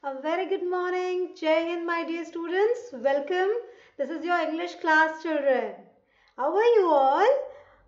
A very good morning, Jai Hind, my dear students. Welcome. This is your English class, children. How are you all?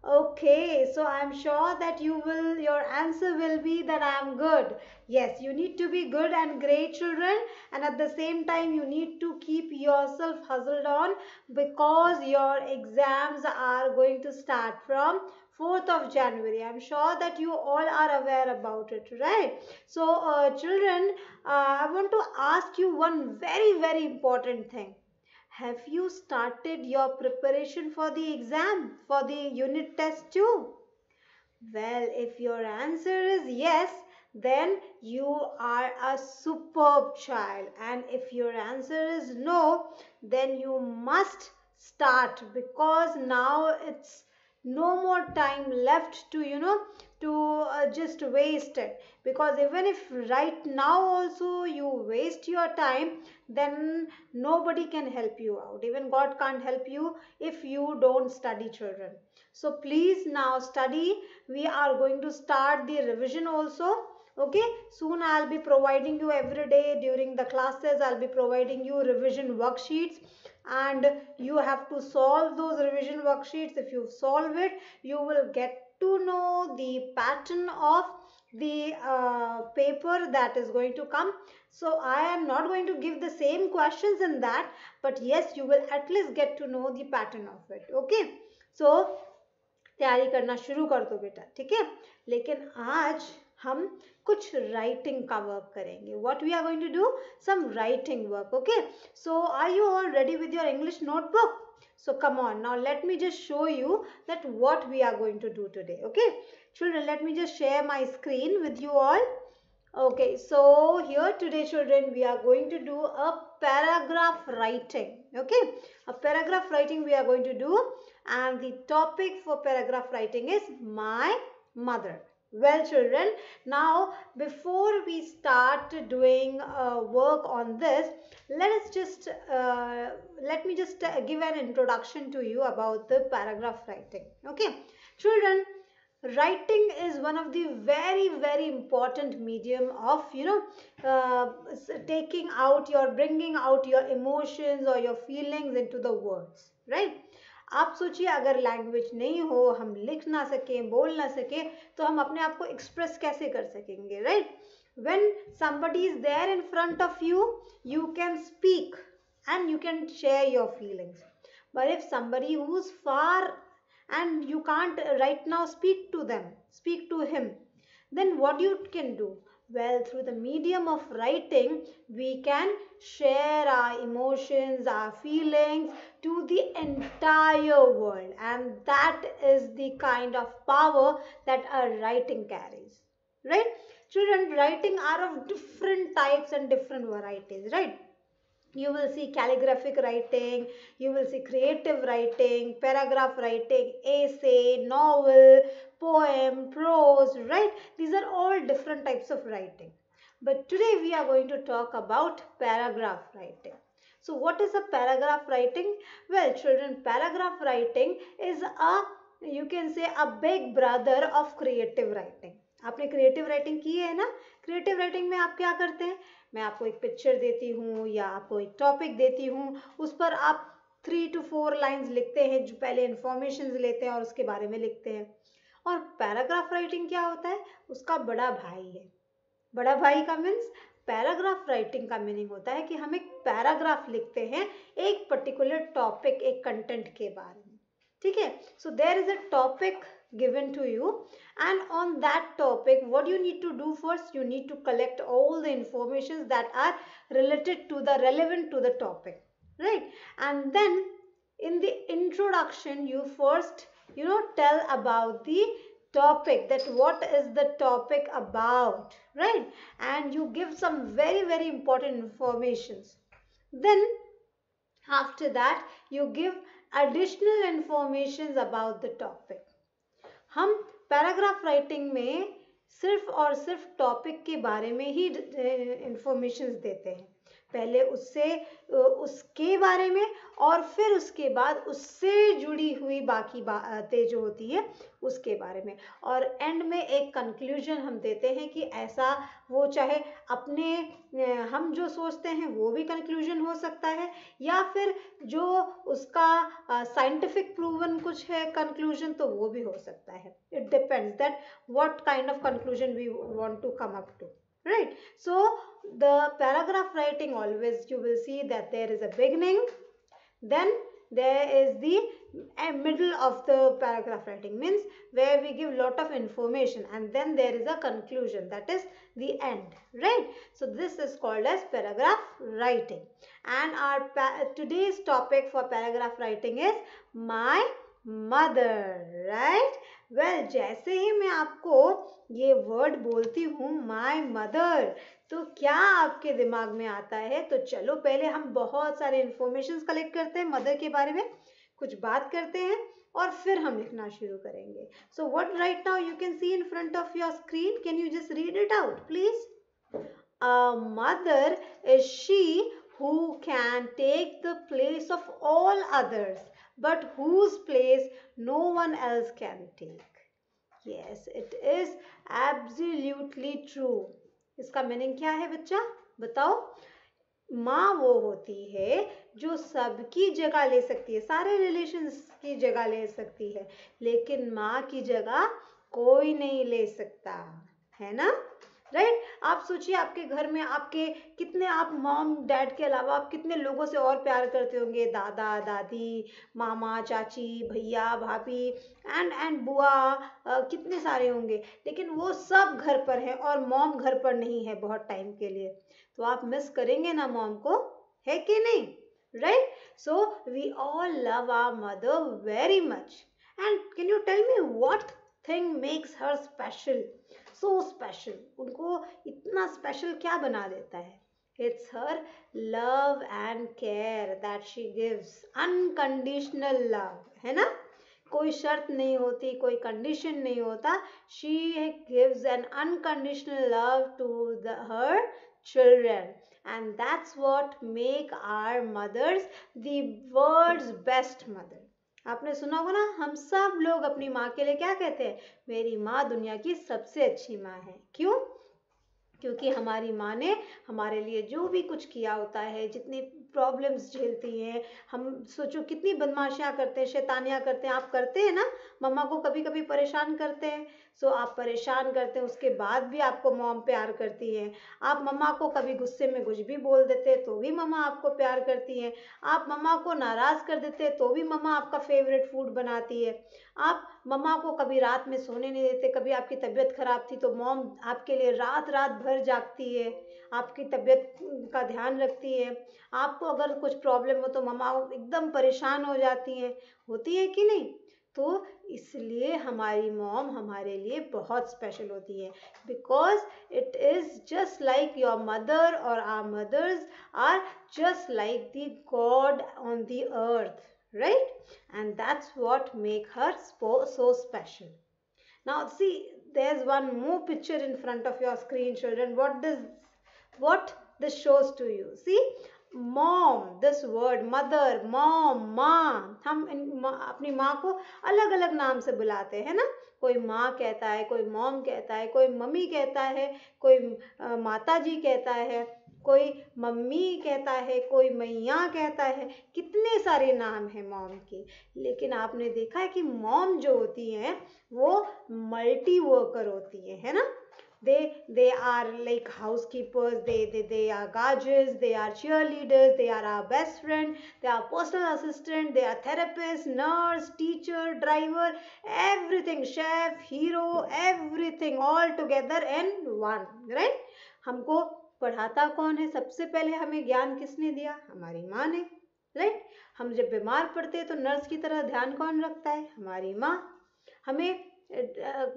Okay, so I'm sure that your answer will be that I am good. Yes, you need to be good and great, children, and at the same time, you need to keep yourself hustled on because your exams are going to start from 4th of January. I'm sure that you all are aware about it, right? So, children, I want to ask you one very, very important thing. Have you started your preparation for the exam, for the unit test too? Well, if your answer is yes, then you are a superb child. And if your answer is no, then you must start because now it's no more time left to, just waste it. Because even if right now also you waste your time, then nobody can help you out. Even God can't help you if you don't study, children. So please now study. We are going to start the revision also. Okay, soon I'll be providing you every day during the classes. I'll be providing you revision worksheets, and you have to solve those revision worksheets. If you solve it, you will get to know the pattern of the paper that is going to come. So I am not going to give the same questions in that, but yes, you will at least get to know the pattern of it. Okay, so तैयारी करना शुरू कर दो बेटा, ठीक है। लेकिन आज हम कुछ राइटिंग का वर्क करेंगे. What we are going to do some writing work. Okay, so are you all ready with your English notebook? So come on, now let me just show you that what we are going to do today. Okay, children, let me just share my screen with you all. Okay, so here today, children, we are going to do a paragraph writing. Okay, a paragraph writing we are going to do, and the topic for paragraph writing is my mother. Well, children, now before we start doing work on this, let me just give an introduction to you about the paragraph writing. Okay, children, writing is one of the very, very important medium of taking out your bringing out your emotions or your feelings into the words, right? आप सोचिए, अगर language नहीं हो, हम लिख ना सके, बोल ना सके, तो हम अपने आप को एक्सप्रेस कैसे कर सकेंगे, right? When somebody is there in front of you, you can speak and you can share your feelings. But if somebody who's far and you can't right now speak to them, speak to him, then what you can do? Well, through the medium of writing, we can share our emotions, our feelings to the entire world, and that is the kind of power that a writing carries, right? Children, writing are of different types and different varieties, right? You will see calligraphic writing, you will see creative writing, paragraph writing, essay, novel, poem, prose, right? These are all different types of writing. But today we are going to talk about paragraph writing. So what is a paragraph writing? Well, children, paragraph writing is you can say a big brother of creative writing. आपने creative writing की है ना? Creative writing में आप क्या करते हैं? मैं आपको एक पिक्चर देती हूँ या आपको एक टॉपिक देती हूँ, उस पर आप 3 to 4 लाइन्स लिखते हैं, जो पहले इंफॉर्मेशन लेते हैं और उसके बारे में लिखते हैं. और पैराग्राफ राइटिंग क्या होता है? उसका बड़ा भाई है. बड़ा भाई का मीन्स पैराग्राफ राइटिंग का मीनिंग होता है कि हम एक पैराग्राफ लिखते हैं एक पर्टिकुलर टॉपिक, एक कंटेंट के बारे में, ठीक है? So there is a topic given to you, and on that topic what you need to do first, you need to collect all the informations that are related to the relevant to the topic, right? And then in the introduction you first tell about the topic, that what is the topic about, right? And you give some very, very important informations. Then after that you give additional informations about the topic. हम paragraph writing में सिर्फ और सिर्फ topic के बारे में ही information देते हैं. पहले उसके बारे में और फिर उसके बाद उससे जुड़ी हुई बाकी बातें जो होती है उसके बारे में, और एंड में एक कंक्लूजन हम देते हैं कि ऐसा वो चाहे अपने हम जो सोचते हैं वो भी कंक्लूजन हो सकता है, या फिर जो उसका साइंटिफिक प्रूवन कुछ है कंक्लूजन तो वो भी हो सकता है. It depends that what kind of conclusion we want to come up to. Right, so the paragraph writing always you will see that there is a beginning, then there is the middle of the paragraph writing, means where we give lot of information, and then there is a conclusion, that is the end, right? So this is called as paragraph writing, and our today's topic for paragraph writing is my mother, right? well, जैसे ही मैं आपको ये word बोलती हूँ my mother, तो क्या आपके दिमाग में आता है? तो चलो पहले हम बहुत सारे इंफॉर्मेशन कलेक्ट करते हैं मदर के बारे में, कुछ बात करते हैं और फिर हम लिखना शुरू करेंगे. So what right now you can see in front of your screen, can you just read it out please? A mother is she who can take the place of all others, but whose place no one else can take. Yes, it is absolutely true. इसका meaning क्या है बच्चा, बताओ? माँ वो होती है जो सबकी जगह ले सकती है, सारे रिलेशंस की जगह ले सकती है, लेकिन माँ की जगह कोई नहीं ले सकता, है ना? राइट आप सोचिए आपके घर में आपके कितने, आप मॉम डैड के अलावा आप कितने लोगों से और प्यार करते होंगे, दादा दादी, मामा चाची, भैया भाभी एंड बुआ, कितने सारे होंगे, लेकिन वो सब घर पर हैं और मॉम घर पर नहीं है बहुत टाइम के लिए, तो आप मिस करेंगे ना मॉम को, है कि नहीं? Right, so we all love our mother very much, and can you tell me what thing makes her special, so special? उनको इतना स्पेशल क्या बना देता है? It's her love and care that she gives, unconditional love, है ना? कोई शर्त नहीं होती, कोई कंडीशन नहीं होता. She gives an unconditional love to her children, and that's what make our mothers the world's best mother. आपने सुना होगा ना, हम सब लोग अपनी माँ के लिए क्या कहते हैं? मेरी माँ दुनिया की सबसे अच्छी माँ है. क्यों? क्योंकि हमारी माँ ने हमारे लिए जो भी कुछ किया होता है, जितनी प्रॉब्लम्स झेलती हैं, हम सोचो कितनी बदमाशियाँ करते हैं, शैतानियाँ करते हैं, आप करते हैं ना? मम्मा को कभी कभी परेशान करते हैं, सो आप परेशान करते हैं, उसके बाद भी आपको मॉम प्यार करती है. आप मम्मा को कभी गुस्से में कुछ भी बोल देते हैं तो भी मम्मा आपको प्यार करती है. आप मम्मा को नाराज़ कर देते हैं तो भी मम्मा आपका फेवरेट फूड बनाती है. आप मम्मा को कभी रात में सोने नहीं देते, कभी आपकी तबीयत खराब थी तो मॉम आपके लिए रात रात भर जागती है, आपकी तबीयत का ध्यान रखती है. आपको अगर कुछ प्रॉब्लम हो तो मम्मा एकदम परेशान हो जाती हैं, होती है कि नहीं? तो इसलिए हमारी मॉम हमारे लिए बहुत स्पेशल होती है, because it is just like your mother, और our mothers are just like the god on the earth, right? And that's what make her so special. Now see, there's one more picture in front of your screen, children. What this shows to you? See, mom, this word mother, mom, माँ, हम अपनी माँ को अलग अलग नाम से बुलाते हैं ना. कोई माँ कहता है, कोई मॉम कहता है, कोई मम्मी कहता है, कोई माता जी कहता है, कोई मम्मी कहता है, कोई मैया कहता है, कितने सारे नाम हैं मॉम के. लेकिन आपने देखा है कि मॉम जो होती हैं वो मल्टी वर्कर होती है ना? they are like housekeepers, they are guardians, they are cheerleaders, they are our best friend, they are personal assistant, they are therapist, nurse, teacher, driver, everything, chef, hero, everything all together in one, right? हमको पढ़ाता कौन है? सबसे पहले हमें ज्ञान किसने दिया? हमारी माँ ने, राइट? हम जब बीमार पड़ते हैं तो नर्स की तरह ध्यान कौन रखता है? हमारी माँ. हमें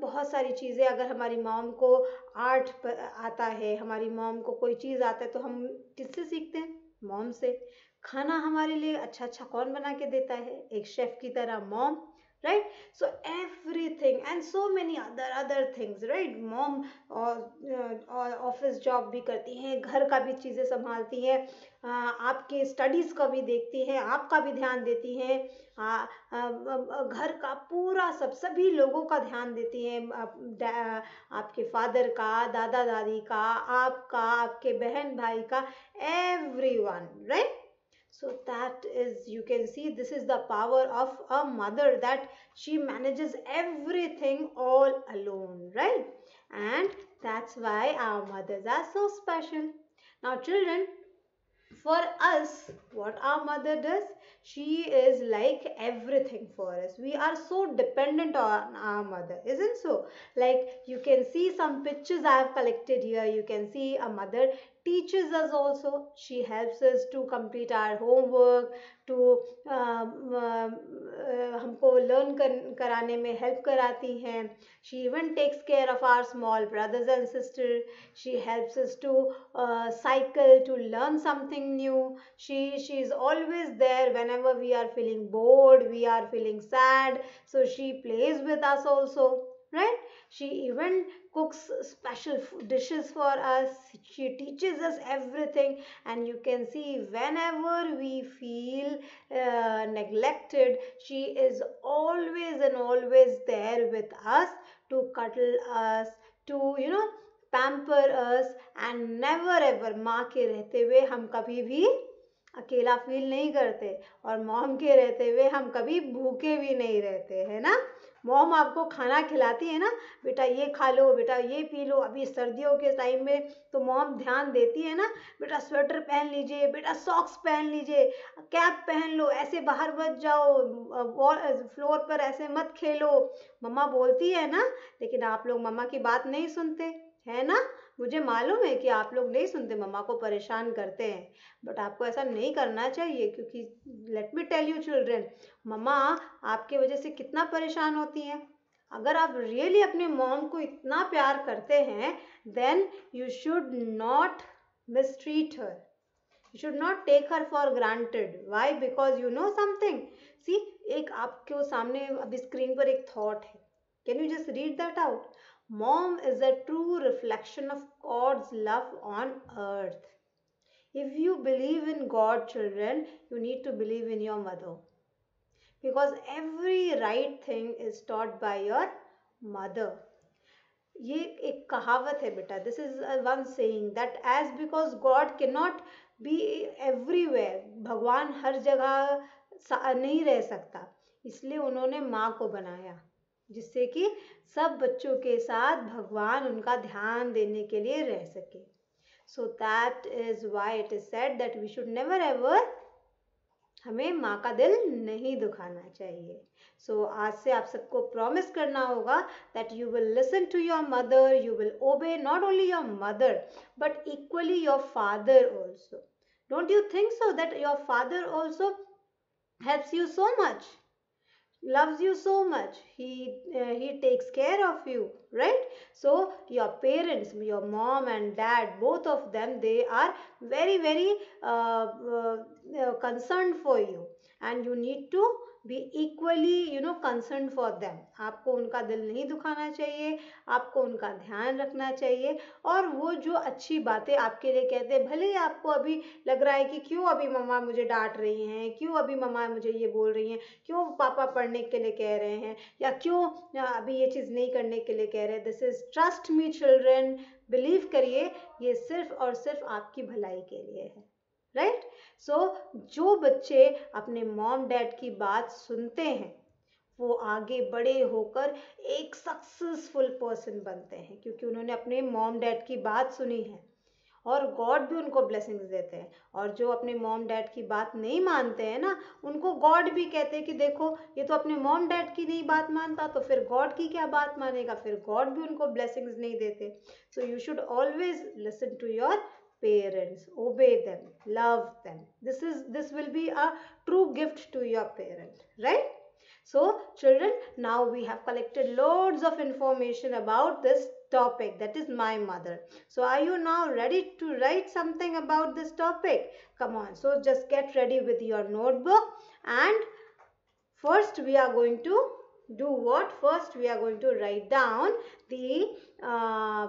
बहुत सारी चीज़ें, अगर हमारी मॉम को आर्ट आता है, हमारी मॉम को कोई चीज़ आता है तो हम किससे सीखते हैं? मॉम से. खाना हमारे लिए अच्छा अच्छा कौन बना के देता है? एक शेफ़ की तरह mom, right? So everything and so many other things, right? Mom office job भी करती हैं, घर का भी चीज़ें संभालती हैं, आपके स्टडीज़ का भी देखती हैं, आपका भी ध्यान देती हैं, घर का पूरा सभी लोगों का ध्यान देती हैं, आपके फादर का, दादा दादी का, आपका, आपके बहन भाई का, everyone, right? So that is, you can see, this is the power of a mother, that she manages everything all alone, right? And that's why our mothers are so special. Now children, for us, what our mother does, she is like everything for us. We are so dependent on our mother, isn't so? Like, you can see some pictures I have collected here. You can see a mother teaches us also. She helps us to complete our homework, to हमको learn कराने में help कराती हैं. She even takes care of our small brothers and sisters. She helps us to cycle, to learn something new. She is always there whenever we are feeling bored, we are feeling sad, so she plays with us also, right? She even cooks special dishes for us. She teaches us everything, and you can see whenever we feel neglected, she is always and always there with us to cuddle us, to pamper us, and never ever, माँ के रहते हुए हम कभी भी अकेला feel नहीं करते, और मॉम के रहते हुए हम कभी भूखे भी नहीं रहते, है ना? मॉम आपको खाना खिलाती है ना, बेटा ये खा लो, बेटा ये पी लो. अभी सर्दियों के टाइम में तो मॉम ध्यान देती है ना, बेटा स्वेटर पहन लीजिए, बेटा सॉक्स पहन लीजिए, कैप पहन लो, ऐसे बाहर मत जाओ, फ्लोर पर ऐसे मत खेलो. मम्मा बोलती है ना, लेकिन आप लोग मम्मा की बात नहीं सुनते, है ना? मुझे मालूम है कि आप लोग नहीं सुनते, मम्मा को परेशान करते हैं, बट आपको ऐसा नहीं करना चाहिए, क्योंकि let me tell you children, mama आपके वजह से कितना परेशान होती हैं. अगर आप रियली अपने मॉम को इतना प्यार करते हैं, then you should not mistreat her. You should not take her for granted. Why? Because you know something. See, एक आपके सामने अभी स्क्रीन पर एक थॉट है. Can you just read that out? Mom is a true reflection of God's love on earth. If you believe in God, children, you need to believe in your mother. Because every right thing is taught by your mother. ये एक कहावत है बेटा. This is one saying that as because god can not be everywhere, भगवान हर जगह नहीं रह सकता, इसलिए उन्होंने माँ को बनाया, जिससे कि सब बच्चों के साथ भगवान उनका ध्यान देने के लिए रह सके. So that is why it is said that we should never ever, हमें माँ का दिल नहीं दुखाना चाहिए. सो आज से आप सबको प्रॉमिस करना होगा that you will listen to your mother, you will obey not only your mother but equally your father also. Don't you think so that your father also helps you so much, loves you so much, he takes care of you, right? So your parents, your mom and dad, both of them, they are very very concerned for you, and you need to be equally concerned for them. आपको उनका दिल नहीं दुखाना चाहिए, आपको उनका ध्यान रखना चाहिए, और वो जो अच्छी बातें आपके लिए कहते हैं, भले ही आपको अभी लग रहा है कि क्यों अभी मम्मा मुझे डांट रही हैं, क्यों अभी मम्मा मुझे ये बोल रही हैं, क्यों पापा पढ़ने के लिए कह रहे हैं, या क्यों अभी ये चीज़ नहीं करने के लिए कह रहे हैं. This is, trust me children, believe करिए, ये सिर्फ और सिर्फ आपकी भलाई के लिए है, राइट? सो जो बच्चे अपने मॉम डैड की बात सुनते हैं, वो आगे बड़े होकर एक सक्सेसफुल पर्सन बनते हैं, क्योंकि उन्होंने अपने मॉम डैड की बात सुनी है, और गॉड भी उनको ब्लेसिंग्स देते हैं. और जो अपने मॉम डैड की बात नहीं मानते हैं ना, उनको गॉड भी कहते हैं कि देखो, ये तो अपने मॉम डैड की नहीं बात मानता, तो फिर गॉड की क्या बात मानेगा, फिर गॉड भी उनको ब्लेसिंग्स नहीं देते. So you should always listen to your parents, obey them, love them. This will be a true gift to your parent, right? So children, now we have collected loads of information about this topic, that is my mother. So are you now ready to write something about this topic? Come on, so just get ready with your notebook, and first we are going to do what? First, we are going to write down the,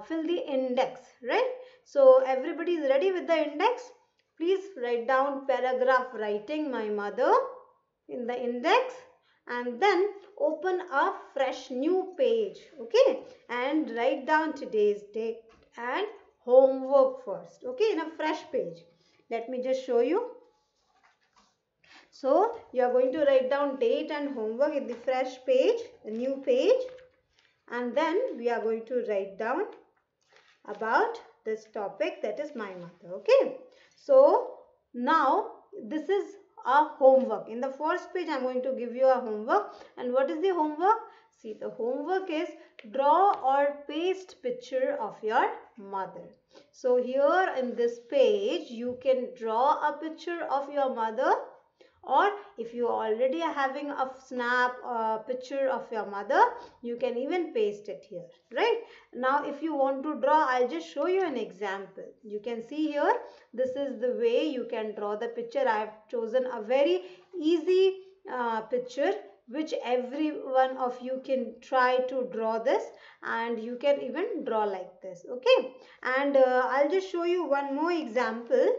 fill the index, right? So, everybody is ready with the index? Please write down paragraph writing my mother in the index, and then open a fresh new page, okay? And write down today's date and homework first, okay? In a fresh page. Let me just show you. So you are going to write down date and homework in the fresh page, a new page, and then we are going to write down about this topic, that is my mother, okay? So now this is a homework. In the first page, I am going to give you a homework. And what is the homework? See, the homework is draw or paste picture of your mother. So here in this page, you can draw a picture of your mother, or if you already are having a snap picture of your mother, you can even paste it here, right? Now if you want to draw, I'll just show you an example. You can see here, this is the way you can draw the picture. I have chosen a very easy picture which every one of you can try to draw this, and you can even draw like this, okay? And I'll just show you one more example.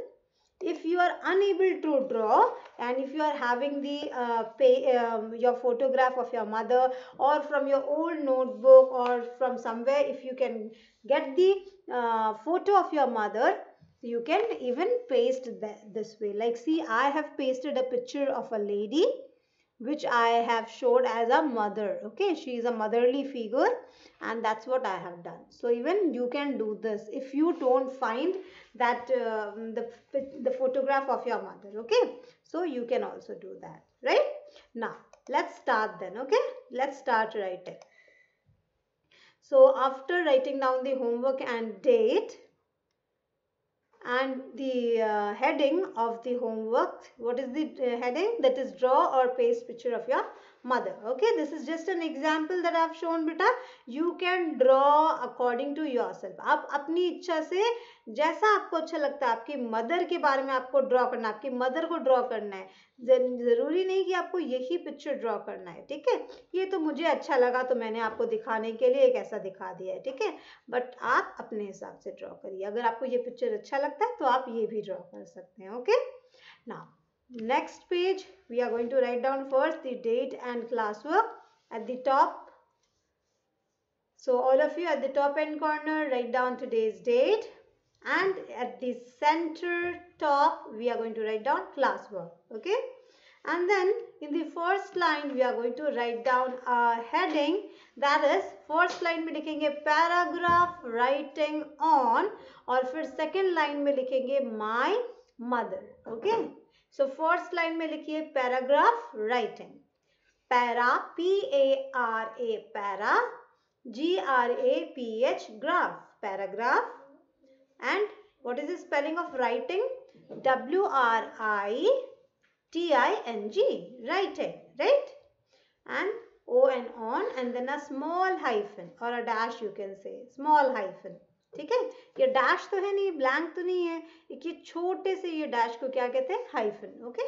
If you are unable to draw, and if you are having the your photograph of your mother, or from your old notebook, or from somewhere, if you can get the photo of your mother, you can even paste this way. Like, see, I have pasted a picture of a lady which I have showed as a mother, okay? She is a motherly figure, and that's what I have done. So even you can do this if you don't find that the photograph of your mother, okay? So you can also do that, right? Now let's start then, okay? Let's start writing. So after writing down the homework and date and the heading of the homework, what is the heading? That is draw or paste picture of your mother, okay? This is just an example that I have shown, beta. You can draw according to yourself. आप अपनी इच्छा से जैसा आपको अच्छा लगता है, आपकी मदर के बारे में आपको ड्रॉ करना है, आपकी मदर को ड्रॉ करना है, जरूरी नहीं कि आपको यही पिक्चर ड्रॉ करना है, ठीक है? ये तो मुझे अच्छा लगा तो मैंने आपको दिखाने के लिए एक ऐसा दिखा दिया है, ठीक है? बट आप अपने हिसाब से ड्रॉ करिए. अगर आपको ये पिक्चर अच्छा लगता है तो आप ये भी ड्रॉ कर सकते हैं, okay? Now next page, we are going to write down first the date and class work at the top. So all of you at the top end corner, write down today's date, and at the center top we are going to write down classwork, okay? And then in the first line we are going to write down a heading, that is first line में लिखेंगे paragraph writing on, और फिर second line में लिखेंगे my mother, okay? So first line में लिखिए paragraph writing, para, P-A-R-A, para, G-R-A-P-H, graph, paragraph. And what is the spelling of writing? W-R-I-T-I-N-G, writing, right? And O and on, and then a small hyphen or a dash, you can say, small hyphen. ठीक है? ये dash तो है नहीं, blank तो नहीं है, एक ये छोटे से ये डैश को क्या कहते हैं? Hyphen, okay?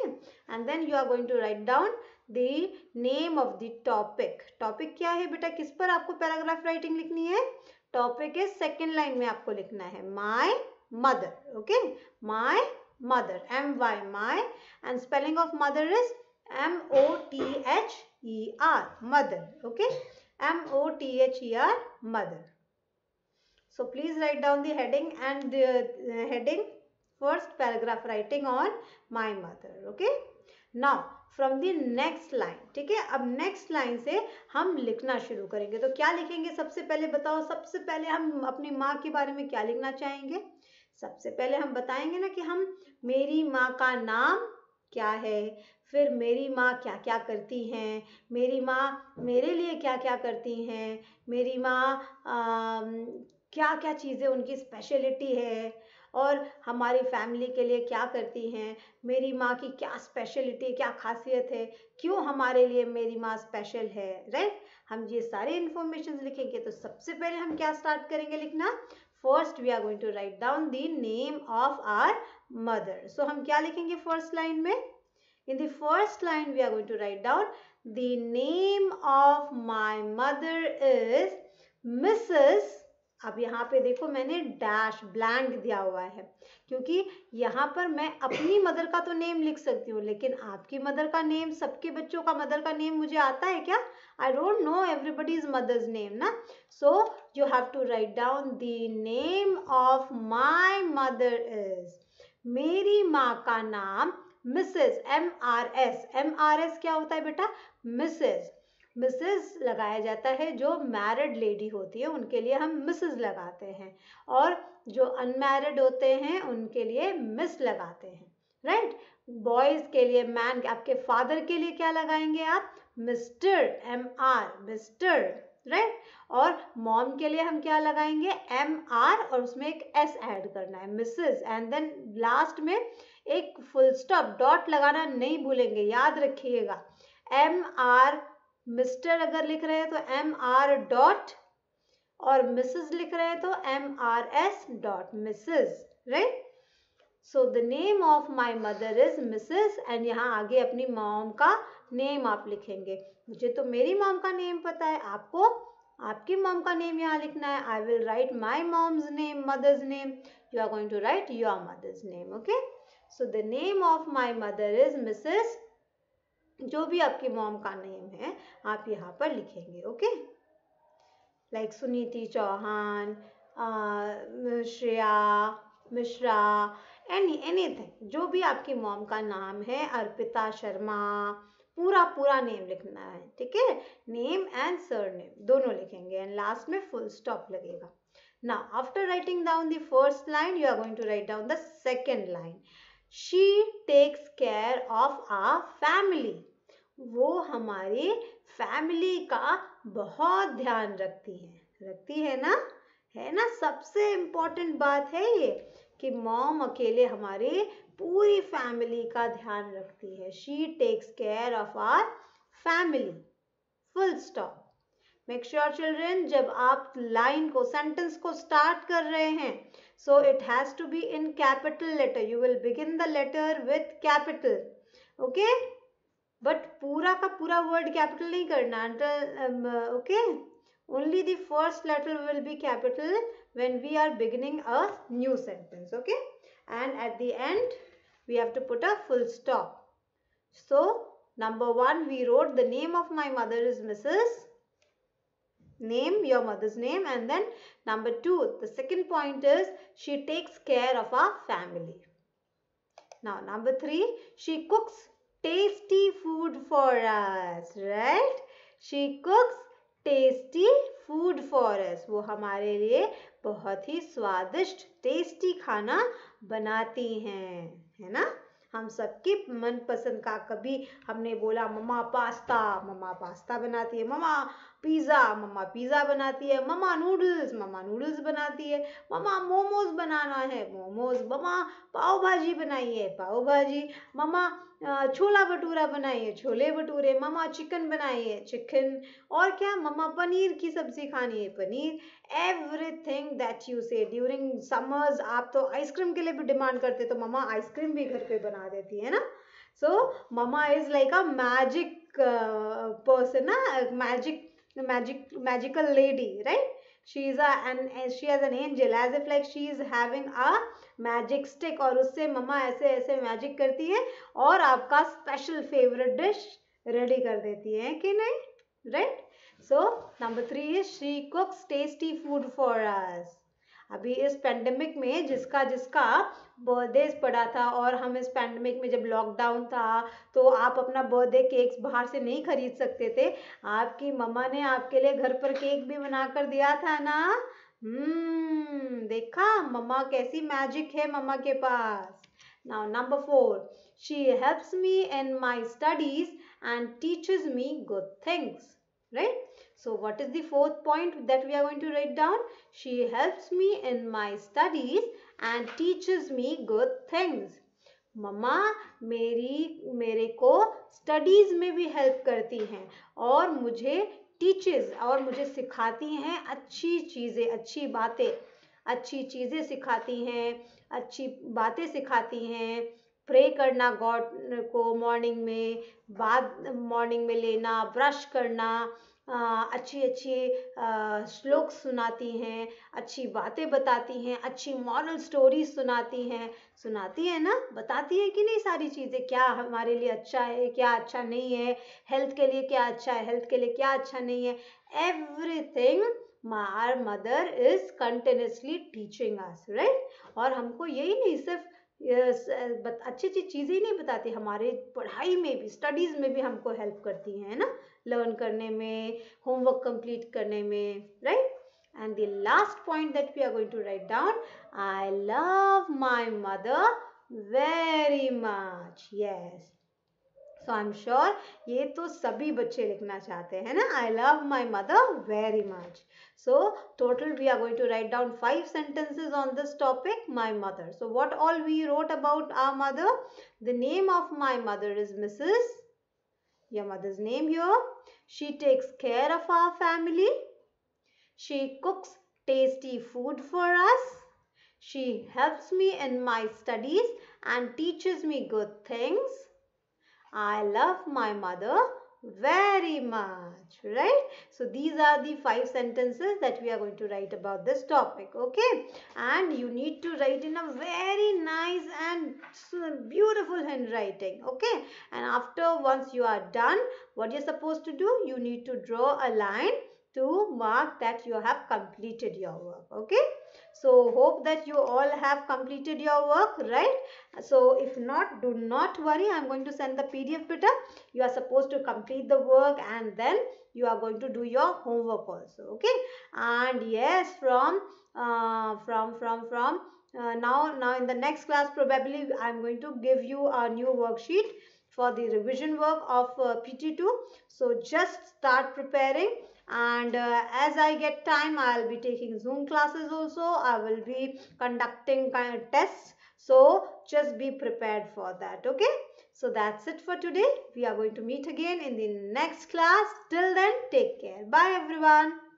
And then you are going to write down the name of the topic. Topic क्या है बेटा? किस पर आपको पैराग्राफ राइटिंग लिखनी है? टॉपिक है सेकेंड लाइन में आपको लिखना है my mother, okay? My mother, M-Y, my, and spelling of mother is M-O-T-H-E-R, mother, okay? M-O-T-H-E-R, mother. So please write down the heading and the heading first, paragraph writing on my mother, okay? Now from the next line, ठीक है? अब next line से हम लिखना शुरू करेंगे. तो क्या लिखेंगे सबसे पहले बताओ? सबसे पहले हम अपनी माँ के बारे में क्या लिखना चाहेंगे? सबसे पहले हम बताएंगे ना कि हम, मेरी माँ का नाम क्या है, फिर मेरी माँ क्या क्या करती हैं, मेरी माँ मेरे लिए क्या क्या करती हैं, मेरी माँ क्या क्या चीज़ें उनकी स्पेशलिटी है, और हमारी फैमिली के लिए क्या करती हैं, मेरी माँ की क्या स्पेशलिटी, क्या खासियत है, क्यों हमारे लिए मेरी माँ स्पेशल है, राइट? हम ये सारे इन्फॉर्मेशन लिखेंगे. तो सबसे पहले हम क्या स्टार्ट करेंगे लिखना? First we are going to write down the name of our mother. So हम क्या लिखेंगे फर्स्ट लाइन में? In the first line, we are going to write down the name of my mother is Mrs. अब यहाँ पे देखो मैंने dash blank दिया हुआ है क्योंकि यहाँ पर मैं अपनी मदर का तो नेम लिख सकती हूँ, लेकिन आपकी मदर का नेम, सबके बच्चों का मदर का नेम मुझे आता है क्या? I don't know everybody's mother's name ना. So you have to write down the name of my mother is, मेरी माँ का नाम मिसेस, MRS क्या होता है बेटा? मिसेस लगाया जाता है. जो मैरिड लेडी होती है उनके लिए हम मिसेस लगाते हैं, और जो अनमैरिड होते हैं उनके लिए मिस लगाते हैं. राइट. बॉयज के लिए, मैन, आपके फादर के लिए क्या लगाएंगे आप? Mister, MR, mister. राइट. और मॉम के लिए हम क्या लगाएंगे? MR, और उसमें एक S ऐड करना है, मिसेस. एंड देन लास्ट में एक फुल स्टॉप, डॉट लगाना नहीं भूलेंगे, याद रखिएगा. MR मिस्टर अगर लिख रहे हैं तो MR डॉट, और मिसेस लिख रहे हैं तो MRS dot, Mrs. Right. So the name of my mother is Mrs, and यहाँ आगे अपनी मॉम का नेम आप लिखेंगे. मुझे तो मेरी मॉम का नेम पता है, आपको आपकी मॉम का नेम यहाँ लिखना है. I will write my mom's name, mother's name. You are going to write your mother's name. Okay. So the name of my mother is Mrs. जो भी आपकी मॉम का नेम है आप यहाँ पर लिखेंगे. Okay. Like Suniti Chauhan, Shreya Mishra, anything, जो भी आपकी मॉम का नाम है, अर्पिता शर्मा, पूरा नेम लिखना है. ठीक है. नेम एंड सरनेम दोनों लिखेंगे, एंड लास्ट में फुल स्टॉप लगेगा. Now after writing down the first line, you are going to write down the second line. She takes care of our family. वो हमारी फैमिली का बहुत ध्यान रखती है ना, है ना. सबसे इम्पोर्टेंट बात है ये कि मॉम अकेले हमारी पूरी फैमिली का ध्यान रखती है. She takes care of our family. Full stop. Make sure children, जब आप लाइन को, सेंटेंस को स्टार्ट कर रहे हैं, so it has to be in capital letter. You will begin the letter with capital. Okay. But पूरा का पूरा वर्ड कैपिटल नहीं करना. Okay. Only the first letter will be capital when we are beginning a new sentence. Okay. And at the end we have to put a full stop. So number 1, we wrote the name of my mother is Mrs. Name your mother's name. And then number 2, the second point is she takes care of our family. Now number 3, she cooks tasty food for us. Right. She cooks tasty food for us. वो हमारे लिए बहुत ही स्वादिष्ट tasty खाना बनाती हैं, है ना. हम सबकी मनपसंद का, कभी हमने बोला मम्मा पास्ता बनाती है, मम्मा पिज़्ज़ा बनाती है, मम्मा नूडल्स बनाती है, मम्मा मोमोज बनाना है, मोमोज, मम्मा पाव भाजी बनाई है, पाव भाजी, मम्मा छोला भटूरा बनाई है, छोले भटूरे, मम्मा चिकन बनाई है, चिकन, और क्या, मम्मा पनीर की सब्जी खानी है, पनीर. एवरीथिंग दैट यू से. ड्यूरिंग समर्स आप तो आइसक्रीम के लिए भी डिमांड करते, तो मम्मा आइसक्रीम भी घर पे बना देती है ना. So mama is like a magic person ना, magical lady, right? She has an angel, as if like she is having a magic stick, और उससे मम्मा ऐसे ऐसे मैजिक करती है और आपका स्पेशल फेवरेट डिश रेडी कर देती है, कि नहीं. Right. So number 3 is she cooks tasty food for us. अभी इस पेंडेमिक में जिसका बर्थडे पड़ा था, और हम इस पेंडेमिक में जब लॉकडाउन था तो आप अपना बर्थडे केक्स बाहर से नहीं खरीद सकते थे. आपकी मम्मा ने आपके लिए घर पर केक भी बना कर दिया था ना. देखा मम्मा कैसी मैजिक है मम्मा के पास. Now number 4, she helps me in my studies and teaches me good things. Right. So what is the fourth point that we are going to write down? She helps me in my studies and teaches me good things. मम्मा मेरे को studies में भी help करती हैं, और मुझे teaches, और मुझे सिखाती हैं अच्छी चीज़ें, अच्छी बातें सिखाती हैं, अच्छी बातें सिखाती हैं, प्रे करना गॉड को मॉर्निंग में, बाद मॉर्निंग में लेना, ब्रश करना, अच्छी अच्छी श्लोक सुनाती हैं, अच्छी बातें बताती हैं, अच्छी मॉरल स्टोरीज सुनाती है ना, बताती है कि नहीं सारी चीज़ें, क्या हमारे लिए अच्छा है, क्या अच्छा नहीं है, हेल्थ के लिए क्या अच्छा है, हेल्थ के लिए क्या अच्छा नहीं है, everything our mother is continuously teaching us, right? और हमको यही नहीं सिर्फ अच्छी अच्छी चीज़ें ही नहीं बताती, हमारे पढ़ाई में भी, स्टडीज़ में भी हमको हेल्प करती हैं ना, लर्न करने में, होमवर्क कंप्लीट करने में, right? And the last point that we are going to write down, I love my mother very much. Yes. So I'm sure ये तो सभी बच्चे लिखना चाहते हैं ना, I love my mother very much. So total we are going to write down 5 sentences on this topic, my mother. So what all we wrote about our mother? The name of my mother is Mrs. Your mother's name here. She takes care of our family. She cooks tasty food for us. She helps me in my studies and teaches me good things. I love my mother very much, right? So these are the 5 sentences that we are going to write about this topic, okay? And you need to write in a very nice and beautiful handwriting, okay? And after, once you are done, what you're supposed to do, you need to draw a line to mark that you have completed your work, okay? So hope that you all have completed your work, right? So if not, do not worry, I am going to send the PDF beta. You are supposed to complete the work and then you are going to do your homework also, okay? And yes, now in the next class probably I am going to give you a new worksheet for the revision work of PT2. So just start preparing, and as I get time, I'll be taking Zoom classes also. I will be conducting kind of tests. So just be prepared for that, okay? So that's it for today. We are going to meet again in the next class. Till then, take care. Bye everyone.